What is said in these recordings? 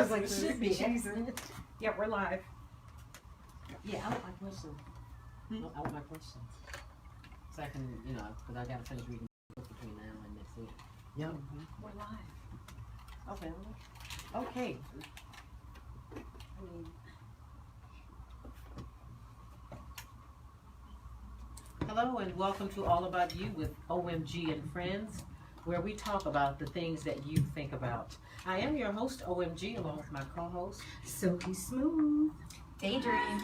She's like, should be. Yeah, we're live. Yeah, I want my question. I want my question. So I can, because I got to finish reading books between now and next week. Yep. We're live. Okay. Okay. Hello and welcome to All About You with OMG and Friends, where we talk about the things that you think about. I am your host, OMG, along with my co-host, Silky Smooth, Daydream,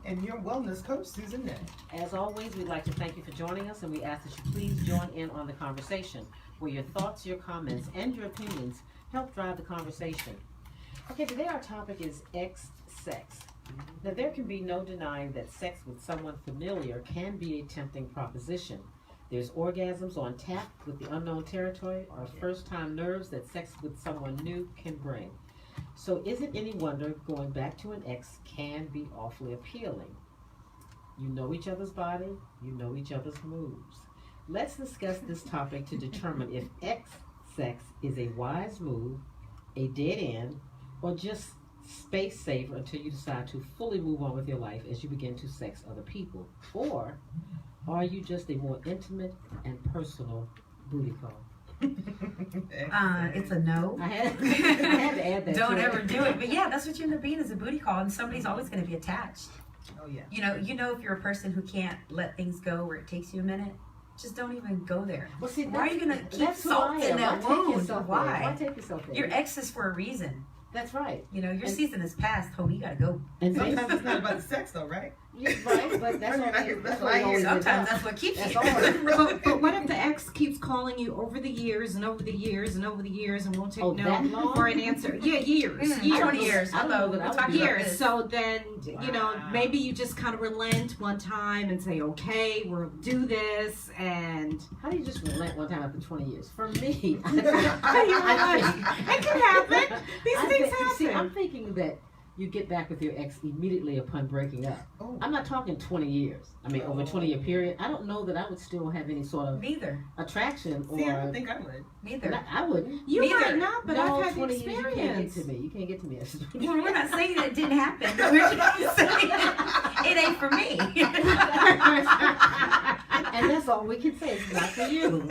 And your wellness coach, Susan Nett. As always, we'd like to thank you for joining us, and we ask that you please join in on the conversation, where your thoughts, your comments, and your opinions help drive the conversation. Okay, today our topic is sex. Now, there can be no denying that sex with someone familiar can be a tempting proposition. There's orgasms on tap with the unknown territory, or first-time nerves that sex with someone new can bring. So is it any wonder going back to an ex can be awfully appealing? You know each other's body, you know each other's moves. Let's discuss this topic to determine if ex sex is a wise move, a dead end, or just space saver until you decide to fully move on with your life as you begin to sex other people. Or are you just a more intimate and personal booty call? it's a no. I had to add that. Don't to ever do it. But yeah, that's what you end up being, is a booty call, and somebody's always going to be attached. Oh, yeah. You know, if you're a person who can't let things go where it takes you a minute, just don't even go there. Well, see, why are you going to keep that's who I salt in am. that Why take wound? yourself there? Why? Why take yourself there? Your ex is for a reason. That's right. You know, your And- season is past, homie. You got to go. And Sometimes it's not about the sex, though, right? right, but that's I mean, all. that's That's what I hear. always Sometimes is. that's what keeps That's you. all. But what if the ex keeps calling you over the years and over the years and over the years and won't take Oh, no that long? for an answer? Yeah, years. 20 years. I don't know Hello. that I We're would talking do about Years. this. So then, Wow. maybe you just kind of relent one time and say, okay, we'll do this. And How do you just relent one time after 20 years? For me, it can happen. These things happen. See, I'm thinking that you get back with your ex immediately upon breaking up. Oh. I'm not talking 20 years. I mean, over a 20-year period. I don't know that I would still have any sort of Neither. attraction or. See, I don't think I would. Neither. I wouldn't. You Neither. might not, but No, I've had the 20 years, you can't get experience. to me. You can't get to me. after 20 Well, years. we're not saying that it didn't happen. We're just saying it ain't for me. And that's all we can say. It's not for you.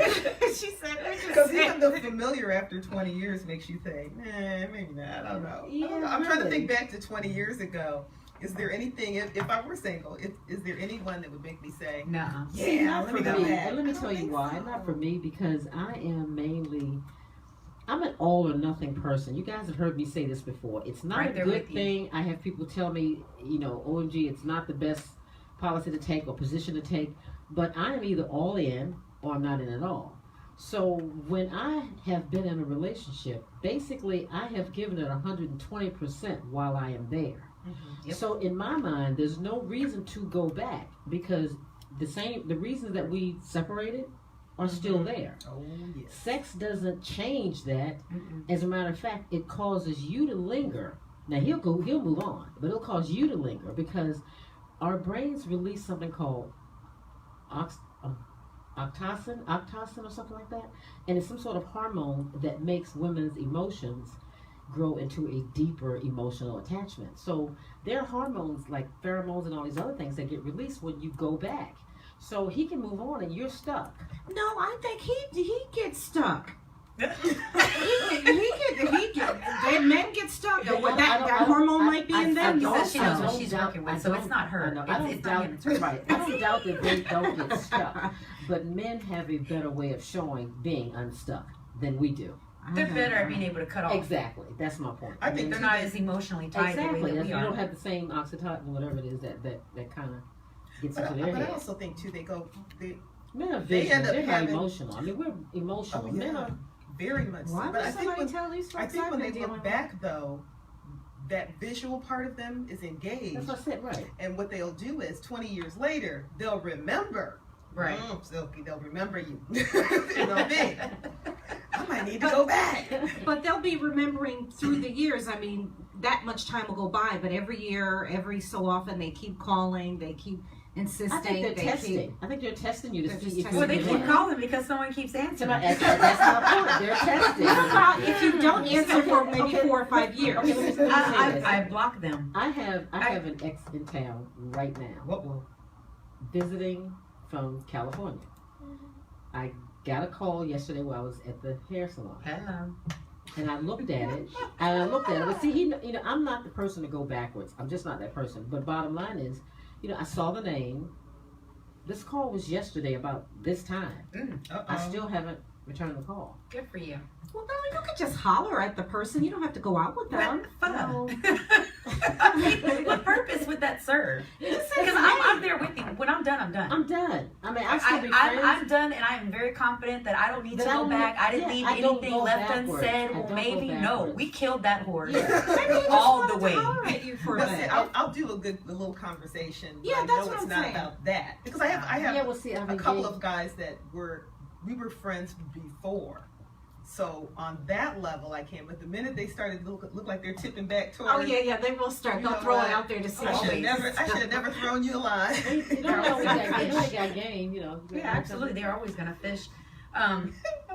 She said it. Because even the familiar after 20 years makes you think, maybe not. I don't know. I'm trying to think back to 20 years ago. Is there anything, if I were single, is there anyone that would make me say, No. See, not let for me go me. back? And let me I don't tell you think why. so. Not for me, because I am mainly, I'm an all or nothing person. You guys have heard me say this before. It's not Right a there good with you. thing. I have people tell me, OMG, it's not the best policy to take or position to take, but I am either all in or I'm not in at all. So when I have been in a relationship, basically I have given it 120% while I am there. Yep. So in my mind, there's no reason to go back because the reasons that we separated are still there. oh, yes. Sex doesn't change that. Mm-mm. As a matter of fact, it causes you to linger. Now he'll move on, but it'll cause you to linger because our brains release something called oxytocin or something like that, and it's some sort of hormone that makes women's emotions grow into a deeper emotional attachment. So there are hormones like pheromones and all these other things that get released when you go back. So he can move on and you're stuck. No, I think he gets stuck. He men get stuck. Yeah, That hormone might be in them She said she knows also. what she's working with, so it's not her. I know. I don't It's doubt not him. right. I don't doubt that they don't get stuck. But men have a better way of showing being unstuck than we do. They're better at being able to cut off. Exactly. That's my point. I think They're not as emotionally tied the exactly. way that That's- we you are. don't have the same oxytocin, whatever it is that kind of gets But, into their but I head. also think, too, Men are they visual. end up They're not having- emotional. I mean, we're emotional. oh, Men yeah, are. very much so. Why But would I think somebody when, tell these I folks think I've when been they dealing look with? back, though, that visual part of them is engaged. That's what I said. Right. And what they'll do is 20 years later, they'll remember. Right. Silky, they'll remember you. And they'll think, I might need to go back. But they'll be remembering through the years. I mean, that much time will go by, but every year, every so often, they keep calling. They keep insisting. I think they're they testing. keep- I think they're testing you to They're see just if testing Well, they you're keep in. calling because someone keeps answering. That's my point. They're testing. Well, if you don't answer for maybe 4 or 5 years. Okay, let me say this. I block them. I have an ex in town right now. Whoa. Visiting from California. I got a call yesterday while I was at the hair salon, Hello. and I looked at it. But see, I'm not the person to go backwards. I'm just not that person. But bottom line is, I saw the name. This call was yesterday about this time. I still haven't returned the call. Good for you. Well, no, you could just holler at the person. You don't have to go out with them. No. What purpose would that serve? Because I'm there with you. When I'm done, I'm done. I'm done. I mean, I'll still be friends. I'm done, and I am very confident that I don't need to That I go don't back. need- I didn't yeah, leave I don't anything go left backwards. unsaid. I Well, don't go maybe no. backwards. We killed that horse Yeah. all the way. Tolerate you for a But see, bit. I'll do a little conversation. Yeah, but I that's know what it's I'm not saying. about that because I have Yeah, well, see, a couple of guys that we were friends before. So on that level, I can. But the minute they started to look like they're tipping back toward, Oh yeah, they will start. You They'll know throw what? it out there to see. I should always. have never thrown you a line. They got game. Yeah, absolutely. They're always gonna fish. I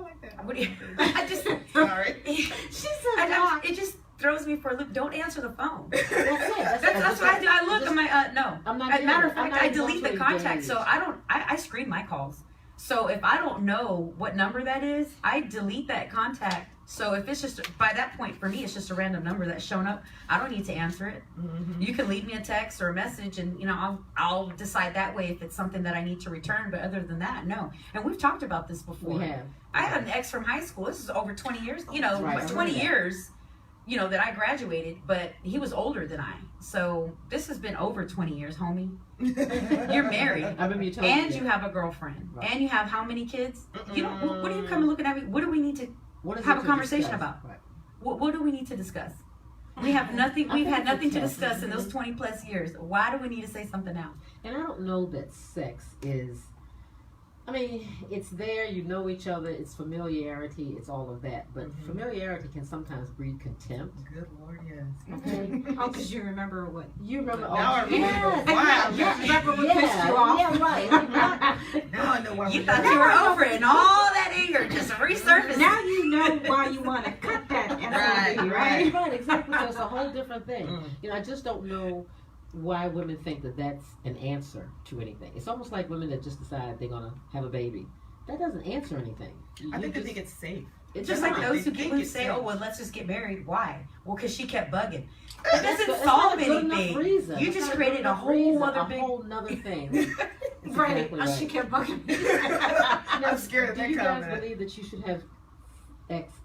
like that. What do you? I just. Sorry. It just throws me for a loop. Don't answer the phone. That's it. That's what I do. I look. I'm like, no. I'm not. As a matter of I'm fact, not I even delete the going to contact, engage. so I screen my calls. So if I don't know what number that is, I delete that contact. So if it's just, by that point for me, it's just a random number that's shown up, I don't need to answer it. Mm-hmm. You can leave me a text or a message, and I'll decide that way if it's something that I need to return. But other than that, no. And we've talked about this before. We have. I had an ex from high school. This is over 20 years. Right. 20 years. That I graduated, but he was older than I. So this has been over 20 years, homie. You're married. I remember you told And me. you have a girlfriend. Right. And you have how many kids? What are you coming looking at me? What do we need to What is have it a to conversation discuss? about? Right. what do we need to discuss? We have nothing. I We've think had it's a nothing to test. discuss in those 20 plus years. Why do we need to say something now? And I don't know that sex is. I mean, it's there. You know each other. It's familiarity. It's all of that. But familiarity can sometimes breed contempt. Good Lord, yes. Okay. Oh, because you remember what? You remember? Now I remember yes. why. Yes. Remember what pissed you off? Yeah, right. Now I know why You we thought got you were over it, and all that anger just resurfaced. Now you know why you want to cut that SOB, Right, right? Right, exactly. So it's a whole different thing. Mm. I just don't know why women think that that's an answer to anything. It's almost like women that just decide they're gonna have a baby. That doesn't answer anything. I think they think it's safe. it's Just not. like those who They think who it's say, safe. "Oh, well, let's just get married." Why? Well, because she kept bugging. That doesn't That's solve not a good enough anything. reason. You That's just not created a good enough whole reason, other a big. whole nother thing. That's Right. exactly right. She kept bugging me. I'm scared of Do that you guys comment. believe that you should have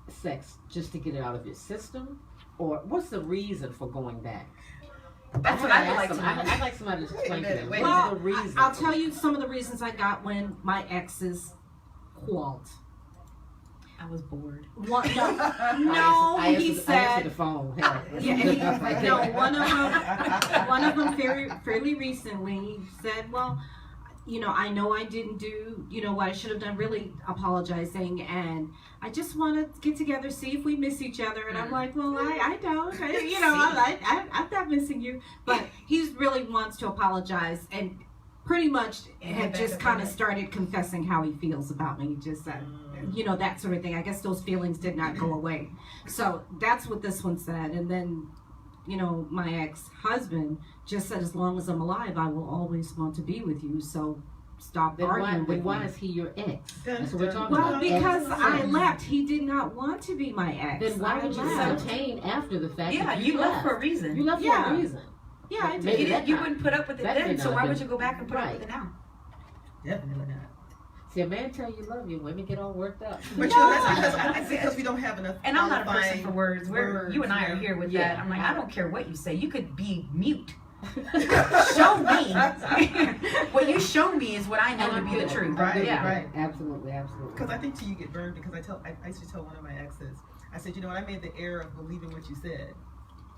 sex just to get it out of your system, or what's the reason for going back? That's what I would like to know. I'd like somebody to explain to me. Wait a What minute. is the reason? I'll tell you some of the reasons I got when my exes quarreled. I was bored. One, no, I he answered said. the phone. Hell, that's Yeah, good enough right no, there. one of them fairly recently said, well, I know I didn't do, what I should have done, really apologizing, and I just want to get together, see if we miss each other, and I'm like, well, I don't, I'm not missing you, but he really wants to apologize, and pretty much had just kind of started confessing how he feels about me, just that, that sort of thing. I guess those feelings did not go away. So that's what this one said. And then, my ex-husband just said, as long as I'm alive, I will always want to be with you. So stop arguing with why me. is he your ex? Dun, That's what we're dun, talking Well, about. because Ex. I left. He did not want to be my ex. Then why I would you left. entertain after the fact? Yeah, that you left for a reason. You left for Yeah. a reason. Yeah, I Maybe did. that You time. wouldn't put up with it That may then, so not why have would been- you go back and put up right. with it now? Definitely not. See, a man tell you love you, women get all worked up. But that's because we don't have enough. And I'm not a person qualifying for words. You and I are here with Yeah. that. I'm like, I don't care what you say. You could be mute. Show me. What you show me is what I know to be the truth. Right, Yeah. right. Absolutely, absolutely. Because I think till you get burned. Because I used to tell one of my exes, I said, I made the error of believing what you said.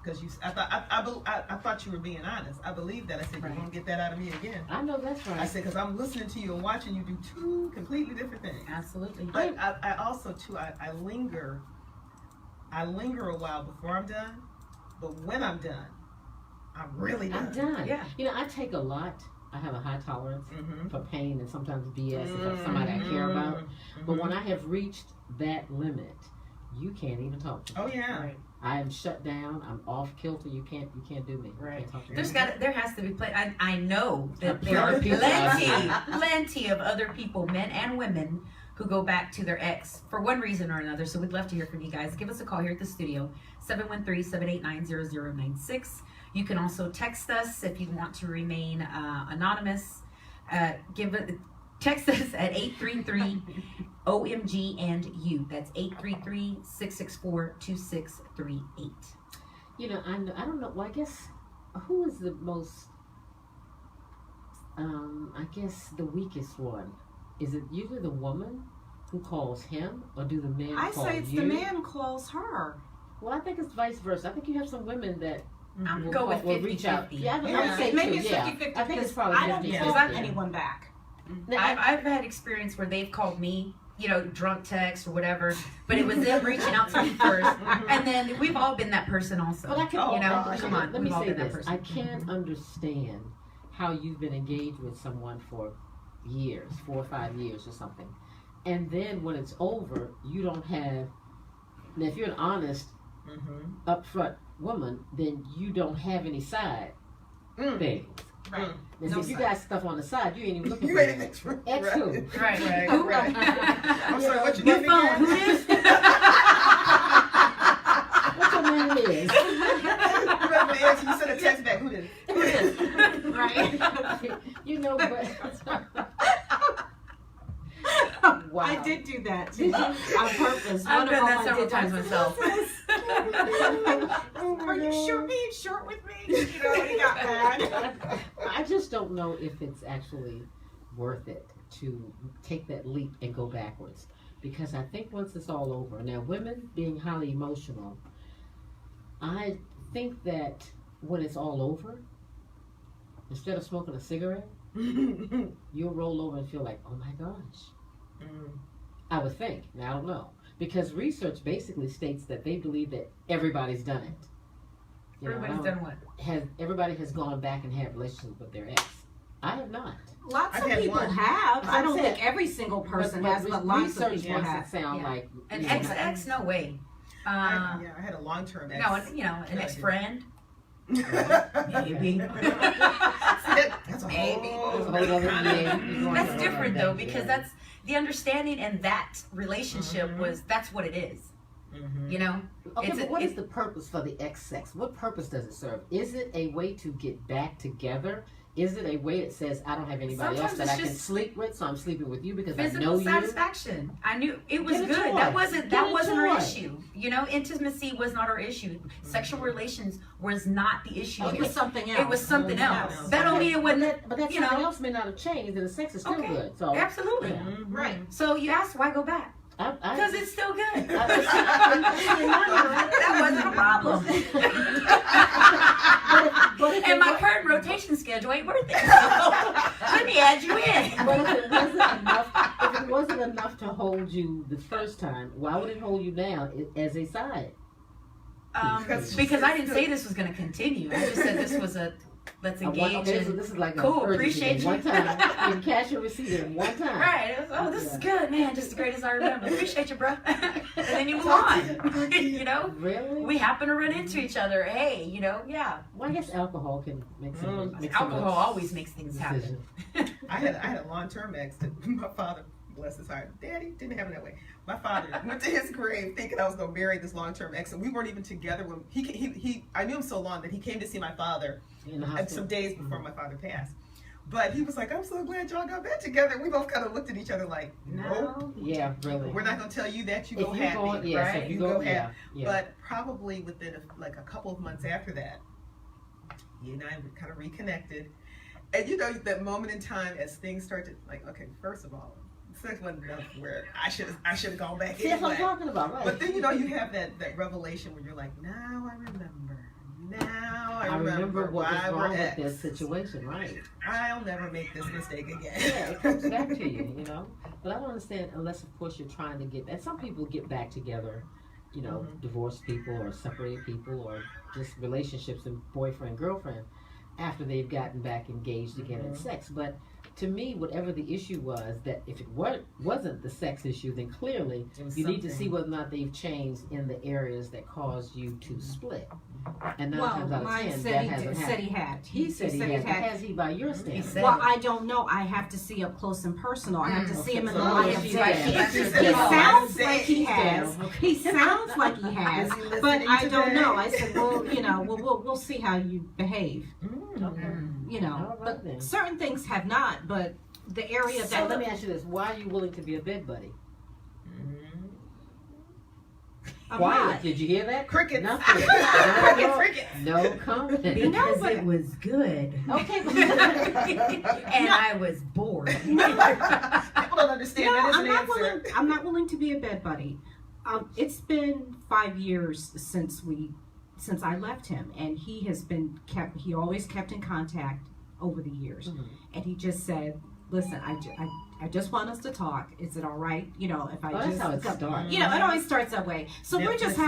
Because I thought you were being honest. I believed that. I said, you won't get that out of me again. I know that's right. I said, because I'm listening to you and watching you do two completely different things. Absolutely. But I also too, I linger a while before I'm done. But when I'm done, I'm really done. I'm done. Yeah. I take a lot I have a high tolerance Mm-hmm. for pain and sometimes BS if it's somebody I care about. But when I have reached that limit, you can't even talk to me. Oh yeah. Right. I am shut down. I'm off kilter. You can't do me. Right. You can't talk to me. There has to be I know that A there are plenty of people out here. plenty of other people, men and women, who go back to their ex for one reason or another. So we'd love to hear from you guys. Give us a call here at the studio, 713-789-0096. You can also text us if you want to remain anonymous. Text us at 833-OMG and you. That's 833-664-2638. You know, I don't know. Well, I guess who is the most? I guess the weakest one. Is it usually the woman who calls him, or do the men I call say it's you? the man calls her. Well, I think it's vice versa. I think you have some women that I'm will, go with will reach out. 50-50. Yeah, I Yeah. would say Maybe too, it's yeah. 50-50 I think it's because probably I don't 50-50. call Yeah. anyone back. Now, I've had experience where they've called me, you know, drunk text or whatever, but it was them reaching out to me first, and then we've all been that person also. But I can, Oh, you know, gosh. come on, let me we've all say been that this. person. I can understand how you've been engaged with someone for years, 4 or 5 years or something. And then when it's over, you don't have, now if you're an honest, upfront woman, then you don't have any side things. Right. And No if you side. got stuff on the side, you ain't even looking You for ain't that. even true. Ex Right. who? Right. Right. I'm sorry, what you Your name phone, again? who is? What your name is? You remember the answer? You sent a text back. Who did? Right. You know, but wow. I did do that too, on purpose. I've One done of that them several I did times myself. Are you sure being short with me? You know, it got bad. I just don't know if it's actually worth it to take that leap and go backwards. Because I think once it's all over, now women being highly emotional, I think that when it's all over, instead of smoking a cigarette, you'll roll over and feel like, oh my gosh. I would think. Now, I don't know. Because research basically states that they believe that everybody's done it. You know, Everybody's done what? Everybody has gone back and had relationships with their ex. I have not. Lots I've of had people one. have. I don't That's think every single person but has, but lots of research people makes have. it sound Yeah. like An you know, ex, no way. I had a long-term ex. No, you know, an ex-friend. Maybe. That's a Maybe. whole That's a whole other thing. That's different though, because that's the understanding, and that relationship that's what it is. You know? Okay, It's but a- what is it- the purpose for the ex sex? What purpose does it serve? Is it a way to get back together? Is it a way that says I don't have anybody else Sometimes that it's I can just sleep with, so I'm sleeping with you because I Physical know you? satisfaction. I knew it was Get a good. toy. That wasn't Get a our toy. issue. You know, intimacy was not our issue. Sexual relations was not the issue. It was something else. It was something else. else. That don't mean it But wasn't. that you something know. else may not have changed, and the sex is still Okay. good. So Absolutely. Yeah. Right. So you asked why go back? Because it's still good. That wasn't a problem. And my current rotation schedule ain't worth it. So let me add you in. But if it wasn't enough to hold you the first time, why would it hold you now as a side? Because I didn't say this was going to continue. I just said this was a let's engage. Okay, so this is like Cool, a urgency appreciate thing. One you. time, you can cash your receipt in one time. Right. Oh, this is good, man. Just as great as I remember. Appreciate you, bro. And then you move on. You know? Really? We happen to run into each other. Hey, you know, yeah. Well, I guess alcohol can make some. Make some Alcohol always makes things happen. decision. I had a long-term ex that my father, bless his heart, Daddy didn't have it that way. My father went to his grave thinking I was going to marry this long-term ex, and we weren't even together when he I knew him so long that he came to see my father In the some hospital. days before my father passed. But he was like, I'm so glad y'all got back together. We both kind of looked at each other like, nope, Yeah, really. we're not going to tell you that. You If go you're happy, going, yes, right? if you You go, go yeah, happy. yeah. But probably within a couple of months after that, he and I kind of reconnected. And you know, that moment in time as things start to, like, okay, first of all, sex wasn't enough where I should have gone back See, that's what I'm anyway. talking about, right? But then, you know, you have that revelation where you're like, now I remember. Now I remember what why was we're wrong with ex. this situation, right? I'll never make this mistake again. Yeah, it comes back to you, you know. But I don't understand unless, of course, you're trying to get. And some people get back together, you know, divorced people or separated people or just relationships and boyfriend girlfriend. after they've gotten back engaged again in sex. But to me, whatever the issue was, that if it wasn't the sex issue, then clearly you need to see whether or not they've changed in the areas that caused you to split. And 9 times out of 10, that hasn't said he had. He said he had. Has he by your standards? Well, I don't know. I have to see up close and personal. I have to see him in the So light of she day. has. He sounds like he has. He sounds like he has, Is he listening but I don't today? know. I said, well, you know, we'll see how you behave. Okay. You know, All right, then. but certain things have not. But the area So that let me ask you this: why are you willing to be a bed buddy? I'm Quiet. not. Did you hear that? Crickets. Nothing. Crickets. No comment. Because but- it was good. Okay. And I was bored. People don't understand No, that is I'm an not answer. willing. I'm not willing to be a bed buddy. It's been 5 years since I left him, and he has been kept. He always kept in contact over the years, and he just said, "Listen, I just want us to talk. Is it all right? You know, if I Oh, just that's how it starts. You know, it always starts that way. So Yep, we're just listen,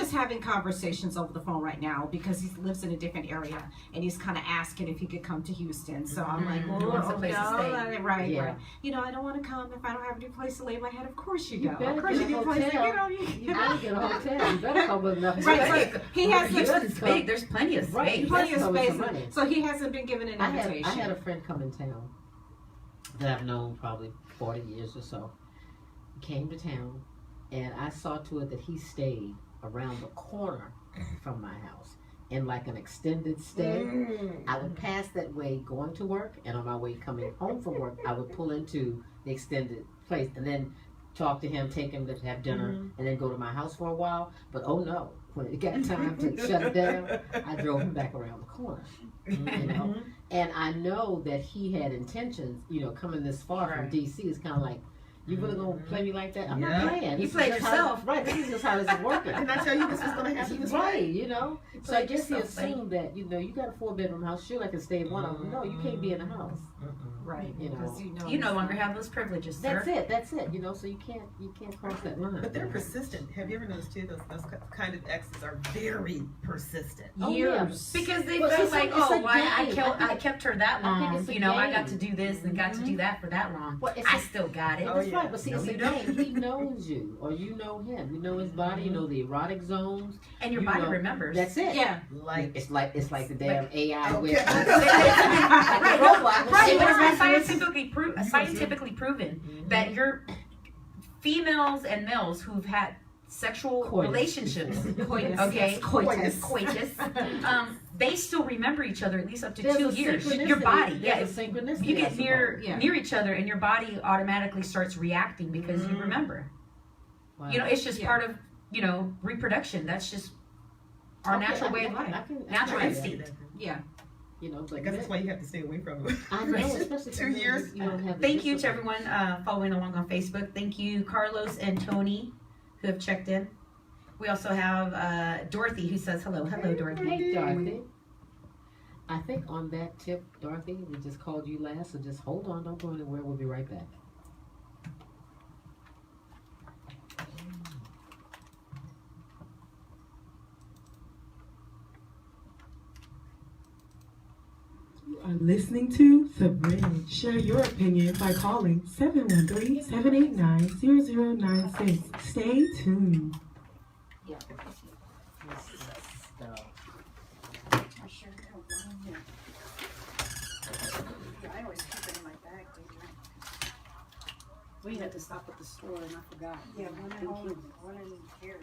having Jenny. conversations over the phone right now because he lives in a different area and he's kind of asking if he could come to Houston. So I'm like, well, Wants a okay, place to stay. right. Yeah. You know, I don't want to come if I don't have any place to lay my head. Of course you You don't. better Of course get you a need a place to, hotel. you know. You better get a hotel. You better come with enough Right, space. so he has Houston's big. There's plenty of space. Right. plenty of That's always space. some money. So he hasn't been given an I invitation. had a friend come in town that I've known probably 40 years or so. Came to town, and I saw to it that he stayed around the corner from my house in like an extended stay. I would pass that way going to work, and on my way coming home from work, I would pull into the extended place and then talk to him, take him to have dinner, and then go to my house for a while. But oh no, when it got time to shut it down, I drove him back around the corner. You know, and I know that he had intentions. You know, coming this far from DC is kind of like, you really gonna play me like that? I'm Yeah. not playing. You This is played just how- yourself. right? This is just how this is working. Didn't I tell you this was going to happen this Right, way? you know. So I played guess he yourself, buddy. assumed that, you know, you got a 4-bedroom house. Sure, I can stay in one of them. No, you can't be in a house. right, You know. because You no longer have those privileges, sir. That's it. You know, so you can't cross that line. But they're persistent. Have you ever noticed too? Those kind of exes are very persistent. Oh, yeah. years. Because they Well, felt see, like, it's oh, a why I game. kept her that I think long. it's a You know, I got game. to do this and got to do that for that long. Well, it's I a- still got it. Oh, That's yeah. right, but see, No, it's a you don't. game. He knows you, or you know him. You know his body. You know the erotic zones. And your You body know, remembers. That's it. Yeah. Like It's like the damn AI Okay. with Right, like the robot. Right, but Yeah. it's been scientifically proven that your females and males who've had sexual Coitus. relationships, Coitus. okay, Yes, coitus. coitus, they still remember each other at least up to There's 2 a years. synchronicity. Your body, yeah, There's a synchronicity. you I get near suppose. Yeah. near each other and your body automatically starts reacting because you remember. Wow. You know, it's just Yeah. part of, you know, reproduction. That's just our Okay, natural I- way of I life. can- Natural I can- instinct. Yeah. You know, I but guess that's why you have to stay away from them. I know, especially 2 when years. You don't have the Thank you to discipline. everyone following along on Facebook. Thank you, Carlos and Tony, who have checked in. We also have Dorothy, who says hello. Hello, Dorothy. Hey, Dorothy. I think on that tip, Dorothy, we just called you last, so just hold on, don't go anywhere. We'll be right back. You are listening to The Bridge. Share your opinion by calling 713-789-0096. Stay tuned. I sure have one in here. Yeah, I always keep it in my bag, We had to stop at the store and I forgot. Yeah, one at Thank home, you. one in here.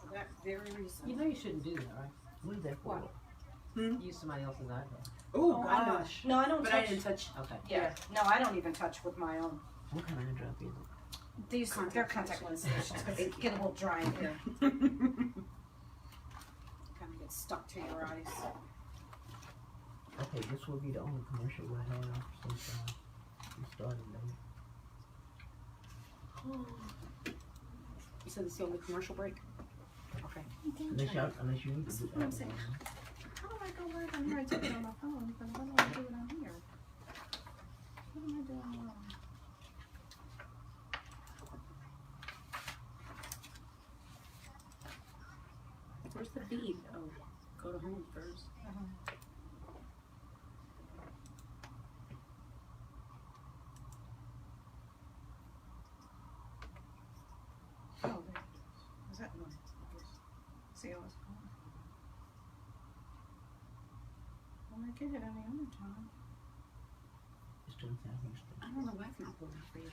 For that very reason. You know you shouldn't do that, right? What is that for? What? Use somebody else's iPad. Oh Oh, gosh. No, I don't But touch. I didn't touch. Okay. Yeah, no, I don't even touch with my own. What kind of drop is it? These they're contact lens stations because they get a little dry in here. Kind of get stuck to your eyes. Okay, this will be the only commercial we'll have since we started late. You said it's the only commercial break? Okay. Unless you need to This do is what I'm that saying. one. How do I go right on here? I took it on my phone, but why don't I do it on here? What am I doing wrong? Where's the bead? Oh, go to home first. See how it's going. Well, I get it any other time. I don't know why it's not holding for you.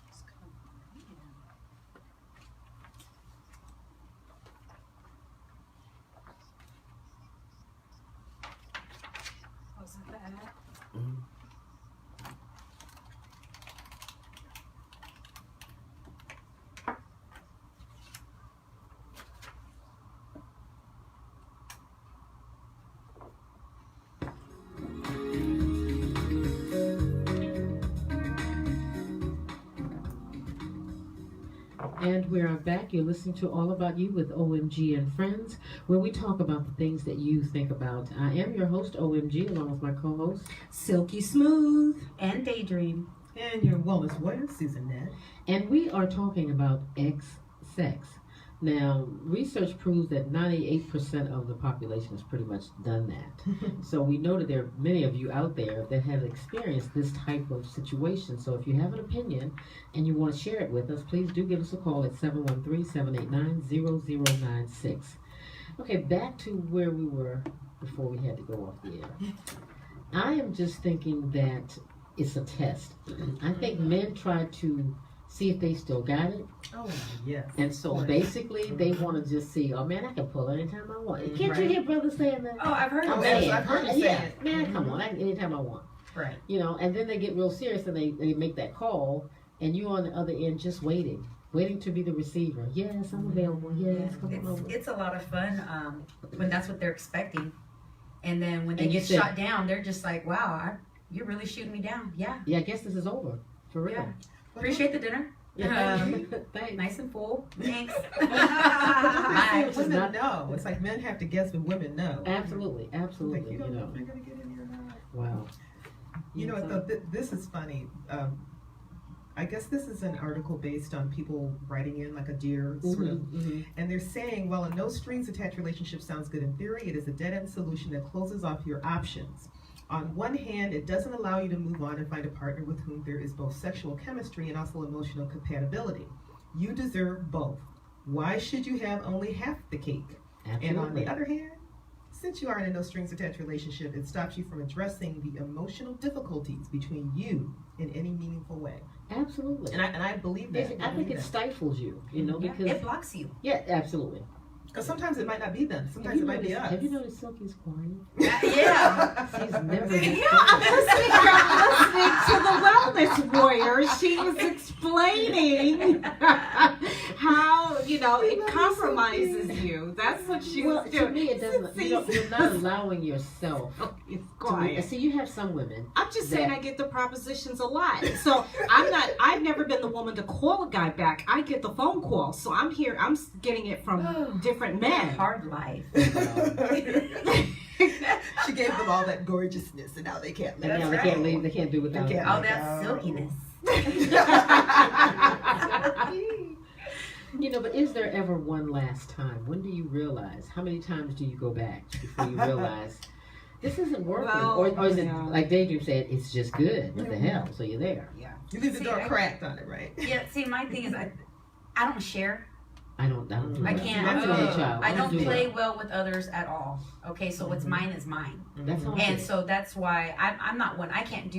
It's kind of weird. Wasn't that? And we are back. You're listening to All About You with OMG and Friends, where we talk about the things that you think about. I am your host, OMG, along with my co-host. Silky smooth. And daydream. And your wellness warrior, Susan Ned. And we are talking about sex. Now, research proves that 98% of the population has pretty much done that. So we know that there are many of you out there that have experienced this type of situation. So if you have an opinion and you want to share it with us, please do give us a call at 713-789-0096. Okay, back to where we were before we had to go off the air. I am just thinking that it's a test. I think men try to see if they still got it. Oh, yes. And so basically, they want to just see, oh man, I can pull anytime I want. Can't you hear brothers saying that? Oh, I've heard Oh, of yes, that. I've heard you say Yeah, it. man, come on, anytime I want. Right. You know, and then they get real serious and they make that call, and you on the other end just waiting to be the receiver. Yes, I'm available. Yes, come on over. It's a lot of fun when that's what they're expecting. And then when they And you get said- shot down, they're just like, wow, you're really shooting me down. Yeah. Yeah, I guess this is over for real. Yeah. Appreciate the dinner. Thanks. Nice and full. Thanks. Bye. Which is Women not- know. It's like men have to guess, but women know. Absolutely, Like, absolutely. you You don't know know, if you're going to get in here or not. wow. You know what, though, this is funny. I guess this is an article based on people writing in like a dear sort of, and they're saying, well, a no strings attached relationship sounds good in theory. It is a dead end solution that closes off your options. On one hand, it doesn't allow you to move on and find a partner with whom there is both sexual chemistry and also emotional compatibility. You deserve both. Why should you have only half the cake? Absolutely. And on the other hand, since you are in a no strings attached relationship, it stops you from addressing the emotional difficulties between you in any meaningful way. Absolutely. And I believe that. I think it stifles you, you know, Yeah, because it blocks you. yeah, absolutely. Because sometimes it might not be them. Sometimes it might be us. Have you noticed Silky's quiet? Yeah. She's never been I'm listening to the Wellness Warrior. She was explaining how, you know, it compromises you. That's what she Well, was to doing. me, it doesn't. You're not allowing yourself. It's To quiet. see, you have some women. I'm just saying I get the propositions a lot. So I've never been the woman to call a guy back. I get the phone call. So I'm here, I'm getting it from different men. Hard life. She gave them all that gorgeousness, and now they can't live. And now they can't leave. They can't do without They it. can't. All that silkiness. You know, but is there ever one last time? When do you realize? How many times do you go back before you realize this isn't working? Well, or is it yeah. like Daydream said? It's just good. What the hell? So you're there. You leave the See, door I- cracked on it, right? Yeah, see, my thing is I don't share. I don't do I that. can't. I'm an only child. I don't do play that. well with others at all. Okay, so what's mine is mine. That's all. And so that's why I'm not one. I can't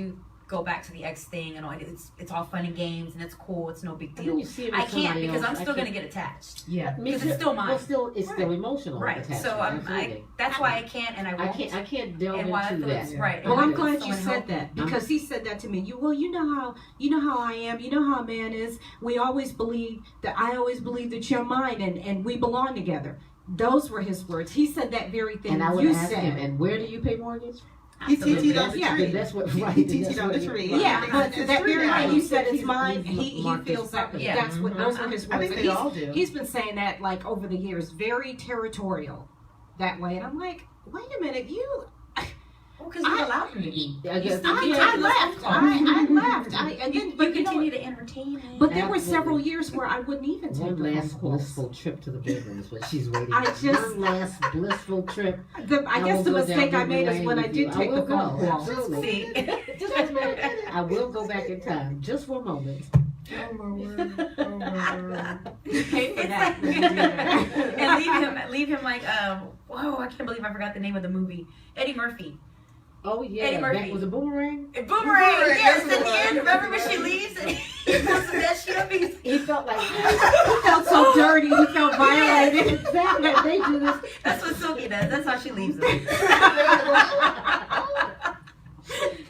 go back to the ex thing and all. It's all fun and games and it's cool. It's no big But then deal. you see it I with can't somebody because else. I'm I still can't- gonna get attached. Yeah. Me because too. it's still mine. Well, it's still emotional. Right. attachment, So absolutely. that's why I can't and I I won't. can't delve and why I into feel that. it's right. Well, And I'm I feel glad so you said unhealthy. that because he said that to me. You know how I am. You know how a man is. We always believe that I always believe that you're mine and we belong together. Those were his words. He said that very thing And I would you ask said. him, and where do you pay mortgage? He TT'd on the Yeah. tree. That's what. Right. He that's TT'd on what the it- tree. right. Yeah, but It's that true very now. thing you said He's- is mine. he's He marked feels his that property. Yeah. that's what those are his words. I think And they all do. he's been saying that like over the years, very territorial that way. And I'm like, wait a minute, you. Well, because you allowed him to be. I guess- still I be left. taking those phone calls. I left. And You, then, you but you know, continue to entertain him. but there were Absolutely. several years where I wouldn't even take One the last phone calls. blissful trip to the bedroom is what she's waiting I for. just- One last blissful trip. I I guess will the go down mistake I memory made is lane when I with you. did I take will the phone go. call. Absolutely. See? Just a minute. I will go back in time, just for a moment. Oh my word. Oh my word. Pay for that. And leave him like, whoa, I can't believe I forgot the name of the movie. Eddie Murphy. Oh yeah, Eddie Murphy. that was a boomerang. Boomerang, yes, at the end, remember when she leaves and he pulls the that shit up? He felt like He felt so dirty. He felt violated. exactly. They do this. That's what Silky does. That's how she leaves him.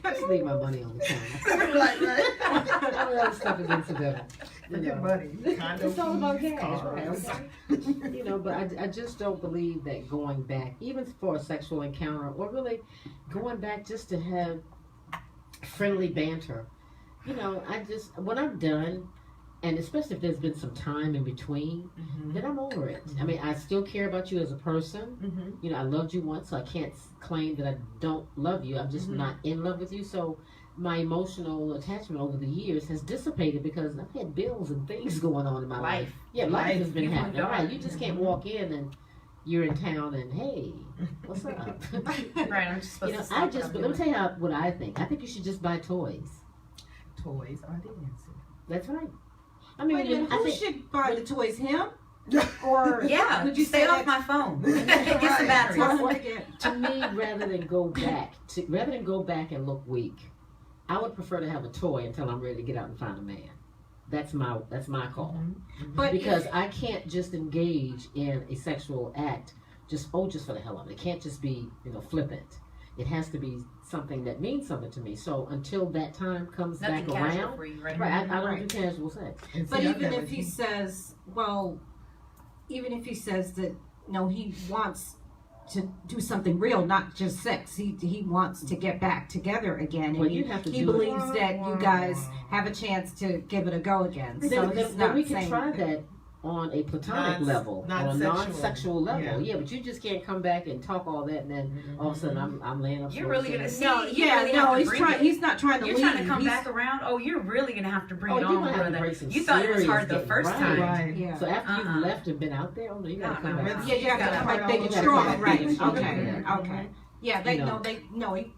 Just leave my money on the counter. Right. All that stuff is incidental. Forget money. Condo It's all about keys, cash, cars. right? You know, but I just don't believe that going back, even for a sexual encounter, or really going back just to have friendly banter. You know, when I'm done, and especially if there's been some time in between, then I'm over it. I mean, I still care about you as a person. You know, I loved you once, so I can't claim that I don't love you. I'm just not in love with you. So my emotional attachment over the years has dissipated because I've had bills and things going on in my life. Yeah, life has been You've happening. moved on. Right, you just can't walk in and you're in town and hey, what's up? Right, I'm just supposed You know, to stop but let me tell you what I think. I think you should just buy toys. Toys are the answer. That's right. I mean, Wait a minute, I who think should buy the toys? Him? Or Yeah, could you stay say off that? my phone. It gets the batteries. Tell him What- to get- to me, rather than go back and look weak, I would prefer to have a toy until I'm ready to get out and find a man. That's my call. But Because I can't just engage in a sexual act just for the hell of it. It can't just be, flippant. It has to be something that means something to me. So until that time comes Nothing back casual around, for you, right? right? I don't Right. do casual sex. But even if he says, that no, he wants to do something real, not just sex. He wants to get back together again, and Well, you have to he do it. believes that you guys have a chance to give it a go again. So Then he's not we can saying try that on a platonic level, on a non-sexual. non-sexual level. Yeah. Yeah, but you just can't come back and talk all that, and then all of a sudden I'm laying up. You're really gonna see. No, you yeah, really no, have to he's bring trying. it. He's not trying to You're leave. trying to come He's- back around. Oh, you're really gonna have to bring Oh, it you're on, gonna have to brother. bring some You thought it was hard the serious first getting time. Right. Yeah. So after you've left and been out there, oh no, you gotta come back. Yeah, you have to come back big and Yeah. strong, right? Yeah. Okay, Yeah. okay. Yeah, they You know. know he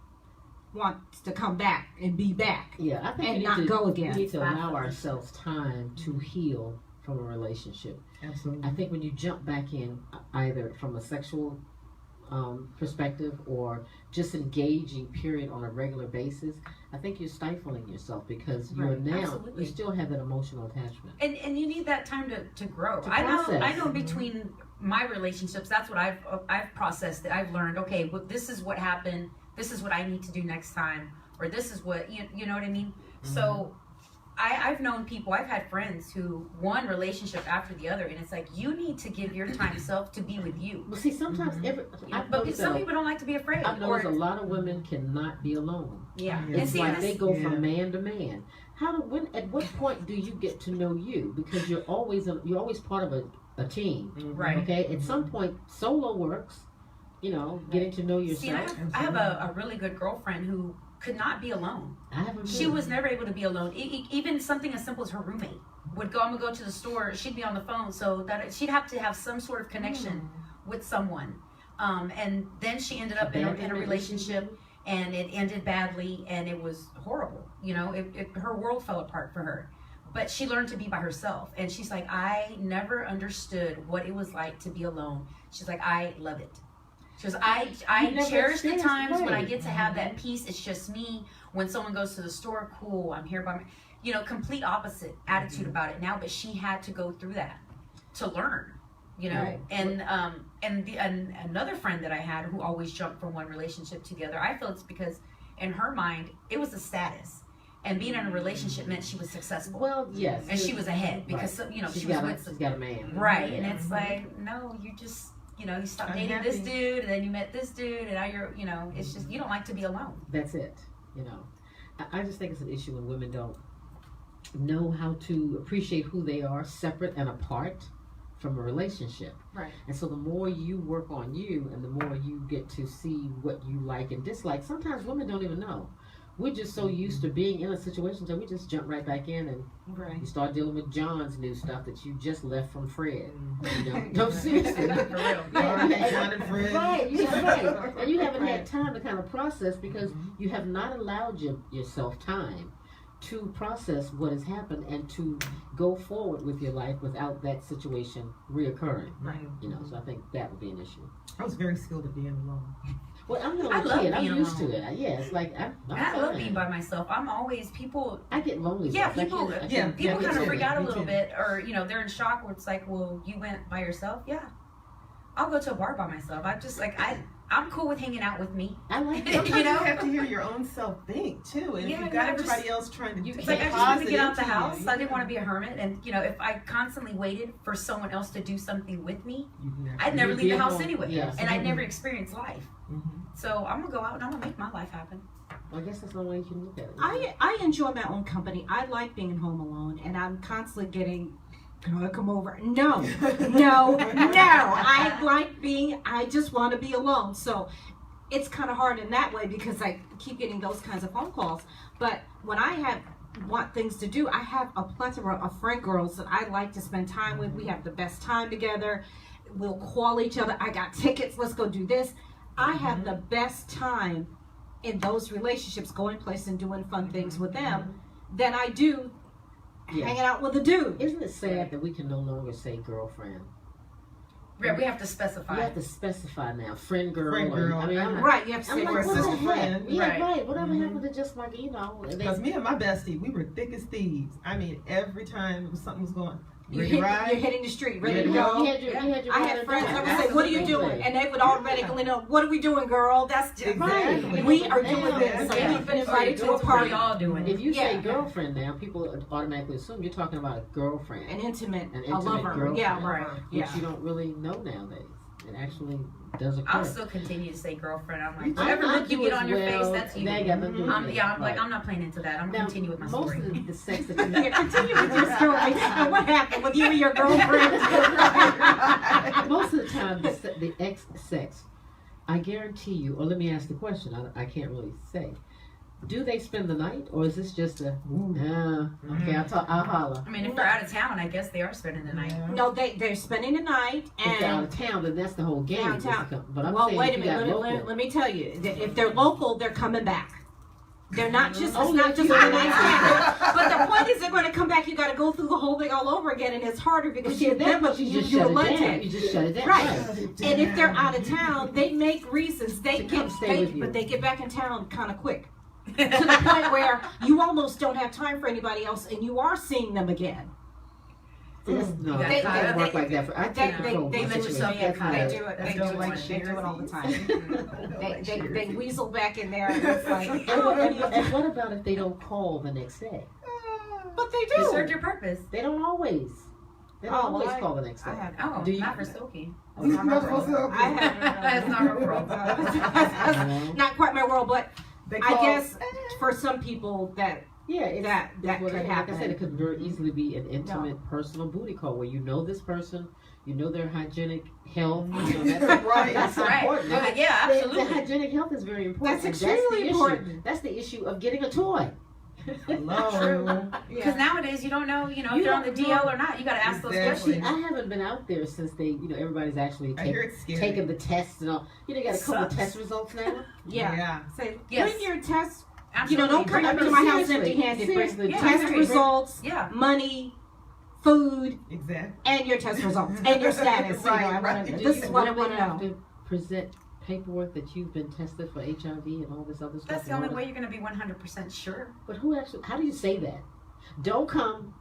wants to come back and be back. Yeah, I think And we not need to, go again. We need to allow ourselves time to heal from a relationship. Absolutely. I think when you jump back in, either from a sexual perspective or just engaging, period, on a regular basis, I think you're stifling yourself because you're Right, now absolutely. you still have that emotional attachment. And you need that time to grow. To I process. know between my relationships, that's what I've processed. That I've learned. Okay, well, this is what happened. This is what I need to do next time, or this is what you know what I mean. So I've known people. I've had friends who one relationship after the other, and it's like you need to give your time self to be with you. Well, see, sometimes But some people don't like to be afraid. I've noticed a lot of women cannot be alone. Yeah, Yeah. and It's see, like that's- they go Yeah. from man to man. At what point do you get to know you? Because you're always part of a team. right. Okay, at some point, solo works. Getting to know See, and yourself. I have a really good girlfriend who could not be alone. I haven't. She was never able to be alone. Even something as simple as her roommate would go. I'm gonna go to the store. She'd be on the phone, so that she'd have to have some sort of connection with someone. And then she ended up in a relationship, and it ended badly, and it was horrible. Her world fell apart for her. But she learned to be by herself, and she's like, I never understood what it was like to be alone. She's like, I love it. She goes, I You never cherish the experienced times when I right. get to have that peace. It's just me. When someone goes to the store, cool, I'm here by my, complete opposite attitude about it now. But she had to go through that to learn, Right. And another friend that I had who always jumped from one relationship to the other. I feel it's because in her mind it was a status, and being in a relationship meant she was successful. Well, yes. And she was ahead because Right. she She's was got with she's got a man. right, and it's like no, you just you stopped dating Unhappy. this dude, and then you met this dude, and now you're it's just you don't like to be alone. That's it. I just think it's an issue when women don't know how to appreciate who they are separate and apart from a relationship. Right. And so the more you work on you and the more you get to see what you like and dislike, sometimes women don't even know. We're just so used to being in a situation that we just jump right back in and Right. you start dealing with John's new stuff that you just left from Fred. No, seriously. For real. Yeah, John and Fred. Right, right. And you haven't had time to kind of process because you have not allowed yourself time to process what has happened and to go forward with your life without that situation reoccurring. Right. You know, so I think that would be an issue. I was very skilled at being alone. Well, I'm an I only love kid. I'm being used alone. to it. Yeah, it's like I'm I love fine. being by myself. I'm always people. I get lonely. Yeah, though. I people- can't- I yeah, can't- People me kind of too. freak out a Me little too. bit, or they're in shock. Where it's like, well, you went by yourself. Yeah, I'll go to a bar by myself. I just like I'm cool with hanging out with me. I like that. Sometimes You know? you have to hear your own self think too, and Yeah, if you've yeah, got just- everybody else trying to It's take like I just wanted to get out the positive house. you, I didn't want to be a hermit, and if I constantly waited for someone else to do something with me, I'd never You'd leave be the house alone. anyway, Yeah, and I'd absolutely. never experience life. So I'm gonna go out and I'm gonna make my life happen. I guess that's the only way you can look at it. I enjoy my own company. I like being home alone, and I'm constantly getting, "Can I come over?" No, no, no. I just want to be alone. So it's kind of hard in that way because I keep getting those kinds of phone calls. But when I want things to do, I have a plethora of friend girls that I like to spend time with. We have the best time together. We'll call each other. I got tickets. Let's go do this. I have the best time in those relationships, going places and doing fun things with them, than I do Yeah. hanging out with a dude. Isn't it sad that we can no longer say girlfriend? Yeah, we have to specify. You have to specify now, friend girl. Friend girl. I mean, Right, you have to I'm say like, Or what sister the heck? friend. Yeah, Right. right. Whatever happened to just like Because me and my bestie, we were thick as thieves. I mean, every time something was going, You're ready to ride? hitting the street, ready Ready to to go. You had your, you had your I ride had or friends die. that would say, "What are you doing?" And they would automatically know, "What are we doing, girl?" That's just Exactly. we are doing Yeah. this. Yeah. We've been invited to a What are party, y'all doing? If you say Yeah. girlfriend now, people automatically assume you're talking about a girlfriend, an intimate, An a intimate lover. girlfriend. Yeah, right. which Yeah. you don't really know nowadays. It actually does occur. I'll still continue to say girlfriend. I'm like, I- whatever I look you do get as on your face, well. that's you. That got nothing to do with I'm me. like, Right. I'm not playing into that. I'm gonna Now, continue with my most story. of the sex that Yeah, continue with your story. And what happened with you and your girlfriend? most of the time, the ex sex, I guarantee you, or let me ask the question, I can't really say. Do they spend the night, or is this just a, okay, I'll holler. I mean, if they're out of town, I guess they are spending the night. No, they're spending the night, If they're out and of town, then that's the whole game. Downtown. But I'm well, saying wait if a you got minute. local, Let me tell you, if they're local, they're coming back. They're not just. Oh, It's not just yeah. a night stand. But the point is, they're going to come back. You got to go through the whole thing all over again, and it's harder But because see, you've that never you just you shut it were down. limited. You just shut it down. Right. And if they're out of town, they make reasons. They To come get, stay with you. but they get back in town kind of quick to the point where you almost don't have time for anybody else, and you are seeing them again. See, that's- no, They- it doesn't they- work like that. I They take they control. they, of my let do yourself situation. get That's they right. do it. That's They don't do like it. They do it all the time. They weasel back in there. And it's like, And what about if they don't call the next day? but they You do. served your purpose. They don't always. They don't Oh, well, always call the next day. I have. Oh, Do you- not for Silky. I have. That's not her world. Well, Not quite my world, but They I call- guess for some people that yeah, it's, that it's what could it- happen. Like I said, it could very easily be an intimate, personal booty call where you know this person, you know their hygienic health. You know, that's Right. That's Right. important. Yeah, The absolutely. hygienic health is very important. That's and extremely the issue. important. That's the issue of getting a toy. Hello. Because nowadays you don't know, if You they're on the don't DL or not. You got to ask those Exactly. See, questions. I haven't been out there since they, everybody's actually I hear it's scary. taking the tests and all. You know, got a couple of Sucks. test results now. yeah, say Yes. bring your test. Absolutely. Don't come I up mean, to my house seriously, empty-handed. Bring seriously, Yeah, test seriously. results, Yeah. money, food, Exactly. and your test results and your status. Right, I wanna right. know. Do This you is what I really want to have know. to present paperwork that you've been tested for HIV and all this other stuff? That's the in only order- way you're going to be 100% sure. But who actually? How do you say that? Don't come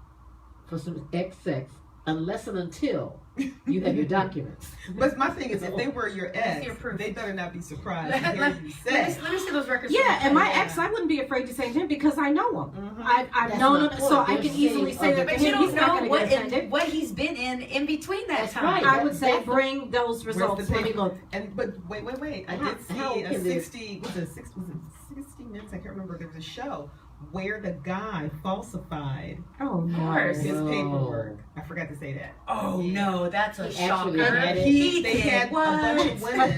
for some sex unless and until you have your documents. But my thing is, if they were your Let me ex, see your proof. they better not be surprised to Let, hear let, you let, say. me, let me see those records. Yeah, and my Yeah. ex, I wouldn't be afraid to say to him because I know him. Mhm. I've That's known my him, so point. I They're can easily saying say that other to But you him. He's don't not know going to what, get offended. what he's been in between that That's time. right. I would say That's the- bring those Where's results. the Let me paper? look. But wait. I How- did see how a can this- 60, was it 60 minutes? I can't remember. There was a show where the guy falsified Oh Of course. his Whoa. paperwork. I forgot to say that. Oh, no, that's a He shocker. actually had it. They did had what? a bunch of women.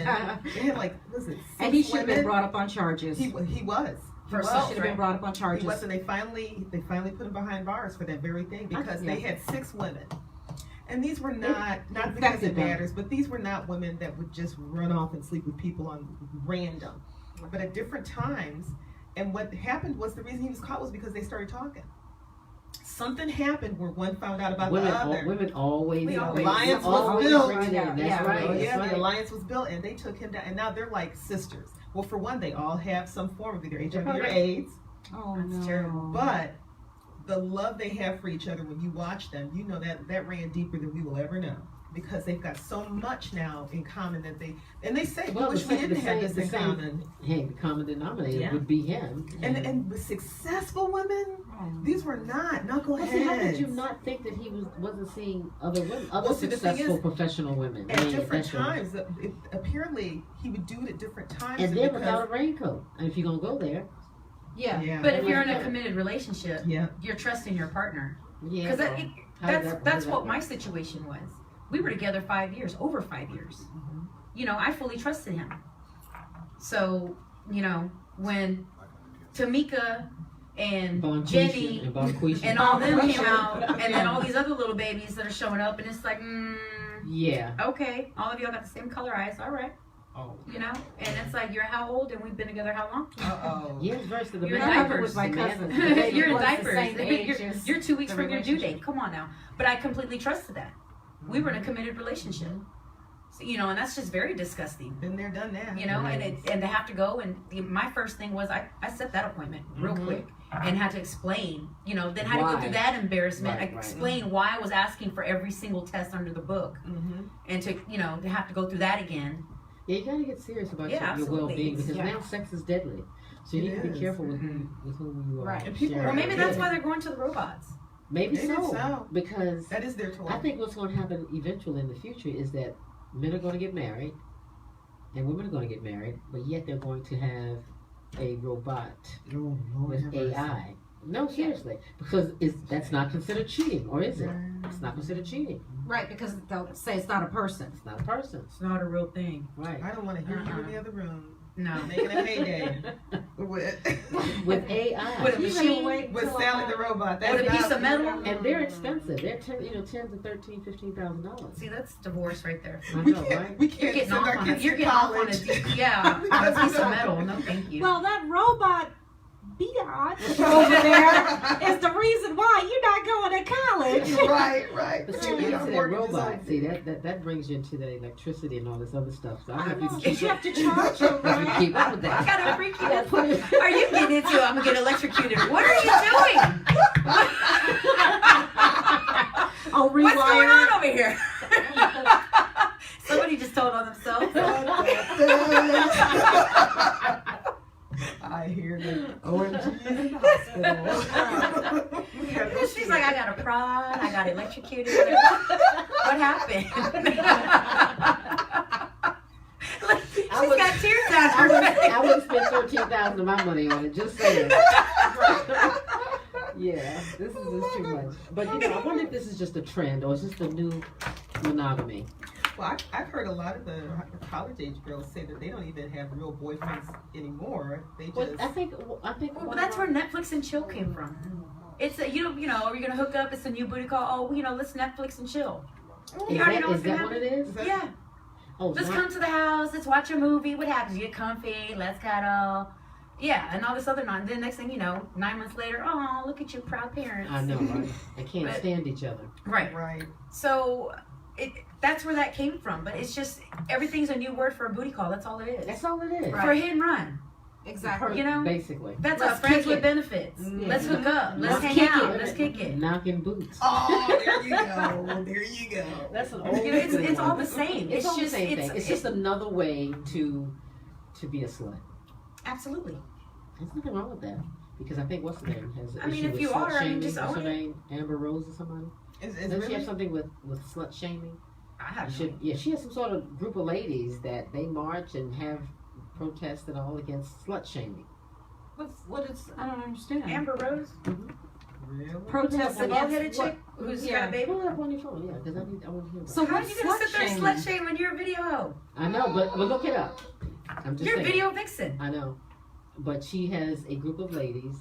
They had like, was it 6 And he should have been women? brought up on charges. He was. He First should off, have been right? brought up on He charges. was, and they finally put him behind bars for that very thing because Yeah. they had 6 women, and these were not because it Affected them. matters, but these were not women that would just run off and sleep with people on random. But at different times, And what happened was the reason he was caught was because they started talking. Something happened where one found out about the other. Women always. We The always- alliance was always built. bring it in. That's Yeah, right. Oh, That's yeah, right. the alliance was built, and they took him down, and now they're like sisters. Well, for one, they all have some form of either HIV or AIDS, Oh That's no. terrible. but the love they have for each other when you watch them, you know that ran deeper than we will ever know, because they've got so much now in common that they say, we wish we didn't have this in common. Hey, the common denominator Yeah. would be him. And with successful women, these were not Well, knuckleheads. see, how did you not think that he wasn't seeing other women, other Well, see, the thing successful is, professional women? At I mean, different that's right. times, apparently he would do it at different times. And then because- without a raincoat. And if you're gonna go there, Yeah. yeah, But if you're in a committed relationship, yeah, you're trusting your partner. yeah. Because well, how did that- that's how did what that my work? situation was. We were together 5 years, over 5 years. You know, I fully trusted him. So, you know, when Tamika and Bonquisha Jenny and Bonquisha. and all them came out, and then all these other little babies that are showing up, and it's like, Yeah. okay, all of y'all got the same color eyes, all right, Oh. you know? And it's like, you're how old, and we've been together how long? uh-oh. Yes, versus the You're in man. diapers. with my The man- cousin. the baby You're in was the diapers. same age You're, as you're 2 weeks the from your due relationship. date. Come on now. But I completely trusted that. We were in a committed relationship. So, you know, and that's just very disgusting. Been there, done that. You know, Right. and to have to go and my first thing was I set that appointment real quick and had to explain, you know, then had to go Why? through that embarrassment, Right, right. explain why I was asking for every single test under the book, Mm-hmm. and to, you know, to have to go through that again. Yeah, you gotta get serious about Yeah, your absolutely. well-being because Yeah. now sex is deadly. So you It need to be is. careful with whom you are. Right. And people sharing. Well, maybe that's Yeah. why they're going to the robots. Maybe Maybe so. so. Because That is their toy. I think what's going to happen eventually in the future is that men are going to get married and women are going to get married, but yet they're going to have a robot Oh, with AI. No, seriously, because that's not considered cheating, or is it? Right. It's not considered cheating. Right, because they'll say it's not a person. It's not a person, It's not a real thing. right? I don't want to hear you in the other room. No. Making a heyday with With AI, With a She's machine. gonna wait with till Sally the robot. With a That's piece not- of metal. and they're expensive. They're tens to $15,000. See, that's divorce right there. I We know, can't, right? we You're can't getting send off our on kids it. You're to getting off on a college. deep, yeah, a piece of metal. No, thank you. Well, that robot biatch over there is the reason why you're not going to college. right. But see, You when you know, get to that mortgage is robot, on- see that brings you into the electricity and all this other stuff. So I I don't know know, if you because you can have to charge it, keep, if you right? keep up with I that. gotta freak you Yeah, out. put it- Are you getting into it? I'm gonna get electrocuted. What are you doing? Oh, What's going rewire. on over here? Somebody just told on themselves. I hear the OMG in the hospital. She's like, I got a prod, I got electrocuted. What happened? Like, she's got tears down her face. I would spend $13,000 of my money on it. Just saying. Yeah, this is just too much. But you know, I wonder if this is just a trend or it's just a new monogamy. Well, I've heard a lot of the college age girls say that they don't even have real boyfriends anymore. They just Well, I think. Well, that's where Netflix and chill came from. It's a, you know, are you gonna hook up? It's a new booty call. Oh, you know, let's Netflix and chill. Is You already that, know is what's gonna that what it Is is? that- Yeah. Oh, Let's not- come to the house. Let's watch a movie. What happens? You get comfy. Let's cuddle. Yeah, and all this other non. Then next thing you know, 9 months later, oh, look at you, proud parents. I know, right? They can't But- stand each other. Right. right. So that's where that came from. But it's just everything's a new word for a booty call. That's all it is. That's all it is. For a hit and run. Exactly. You know? Basically. That's Let's a friends kick with it. benefits. Mhm. Let's hook up. Let's Let's hang kick out. it. Let's kick it. Knocking boots. Oh, there you go. There you go. That's an old. You know, it's school all one. the same. It's all just the same thing. It's just another way to be a slut. absolutely. There's nothing wrong with that because I think what's her name has an I mean, issue if with you slut are, I mean, shaming. just What's her own it. name? Amber Rose or somebody? It's Doesn't she really have something with slut shaming? I have She, yeah, she has some sort of group of ladies that they march and have protests and all against slut shaming. What is? I don't understand. Amber Rose, really. Protests the against bald-headed what? chick who's Yeah. got a baby. Pull it up on your phone, yeah, because I want to hear about So it. How are what's you gonna sit there and slut slut shame when you're a video hoe? I know, but look it up. I'm just You're a saying. video vixen. I know, but she has a group of ladies,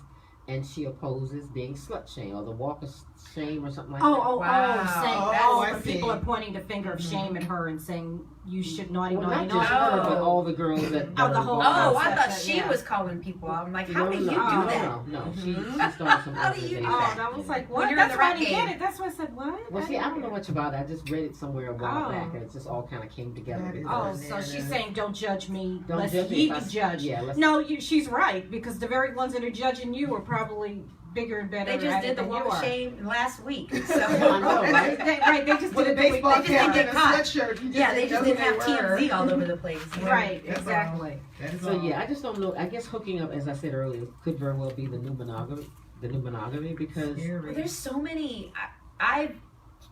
and she opposes being slut shamed or the walk of shame or something like Oh, that. saying Oh, I when see. people are pointing the finger of shame at her and saying you should naughty, Well, naughty, not just naughty. her, but all the girls that. Oh, the are whole involved. Oh, I concept thought of- she yeah. was calling people out. I'm like, how No, do you no, do no, that? No, she started some How do you do organization. Oh, that was like, what? When you're in That's the why I rap didn't get game. it. That's why I said, what? Well, see, I don't know much about it. I just read it somewhere a while Oh. back, and it just all kind of came together. That is Oh, bananas. so she's saying, don't judge me, Don't lest judge me ye if be I- judged. Yeah, let's- No, she's right, because the very ones that are judging you are probably bigger and better They just at did it the than you walk of are. shame last week. So I know, right? Right, they just With did a it the week baseball before. cap get and a caught. sweatshirt. You yeah, they just know didn't who have they were. TMZ all over the place. Right, That's all. exactly. That is So all. yeah, I just don't know. I guess hooking up, as I said earlier, could very well be the new monogamy. Because Scary. Well, there's so many I've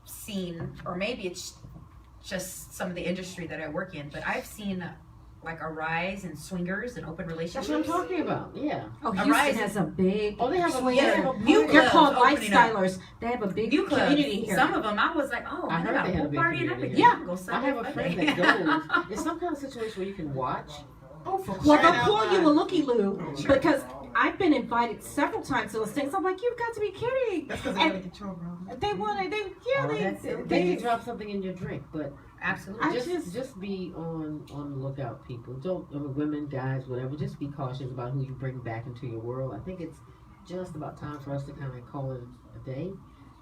seen, or maybe it's just some of the industry that I work in, but I've seen like a rise in swingers and open relationships. that's what I'm talking about. Yeah. Oh, A Houston rise- has a big Oh, they have a swinger. yeah, New They're clubs called opening up. lifestylers. They have a big New clubs. community here. Some of them, I was like, oh, I they heard got they a had a pool big party and community everything. here. Go I Sunday, have a friend Monday. that goes. It's some kind of situation where you can watch. Oh, for Well, crying they'll out call you a loud. looky loo because I've been invited several times to those things. I'm like, you've got to be kidding. That's because they And want to get your bro. they want to, Oh, that's it. They can drop something in your drink, but Absolutely. I just be on the lookout, people. Don't women, guys, whatever. Just be cautious about who you bring back into your world. I think it's just about time for us to kind of call it a day.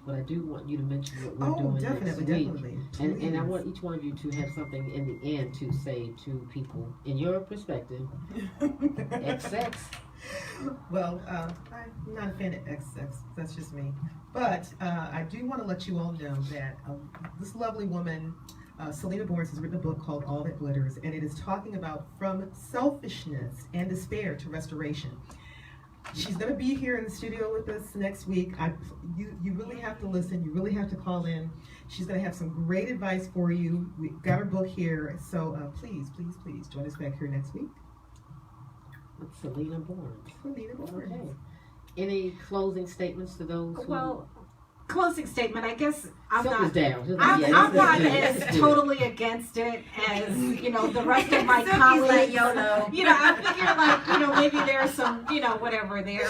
But I do want you to mention what we're Oh, doing definitely, next week. definitely. And I Please. want each one of you to have something in the end to say to people in your perspective. XX. Well, I'm not a fan of XX. That's just me. But I do want to let you all know that this lovely woman, Selena Bourne, has written a book called All That Glitters, and it is talking about from selfishness and despair to restoration. She's going to be here in the studio with us next week. You really have to listen. You really have to call in. She's going to have some great advice for you. We've got her book here. So please, please, please join us back here next week. It's Selena Bourne. Selena Bourne. Okay. Any closing statements to those who Well, closing statement. I guess I'm Silk not. is down. Silk- I'm yeah, not that's as good. totally against it as the rest of my Silky's colleagues. like YOLO. I figure maybe there's some whatever there.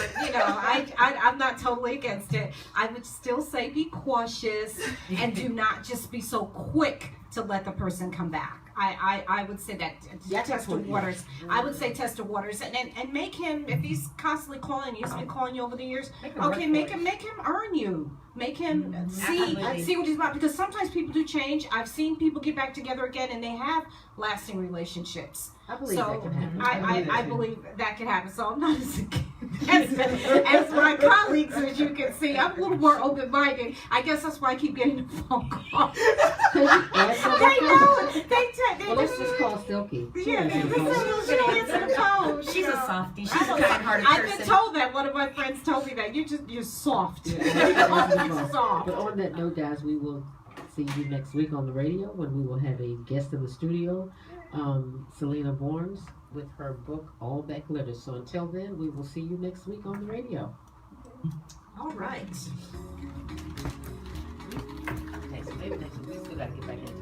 I'm not totally against it. I would still say be cautious and do not just be so quick to let the person come back. I would say that Yeah, test the that's what- waters. I would say test the waters and make him, if he's constantly calling you, he's been calling you over the years. Okay, make him earn you. Make him Absolutely. see what he's about, because sometimes people do change. I've seen people get back together again and they have lasting relationships. I believe So that can happen. I believe that can happen. So I'm not as my colleagues, as you can see. I'm a little more open-minded. I guess that's why I keep getting the phone calls. They know it. They Well, let's just call Silky. She Yeah, answers the phone. she don't answer the phone. She's a softie. She's a I don't- kind-hearted I've person. been told that. One of my friends told me that. You're soft. Yeah, she answers the phone. Soft. But on that note, guys, we will see you next week on the radio when we will have a guest in the studio, Selena Bourne, with her book All That Glitters. So until then, we will see you next week on the radio. All right. Next week, we still got to get back in.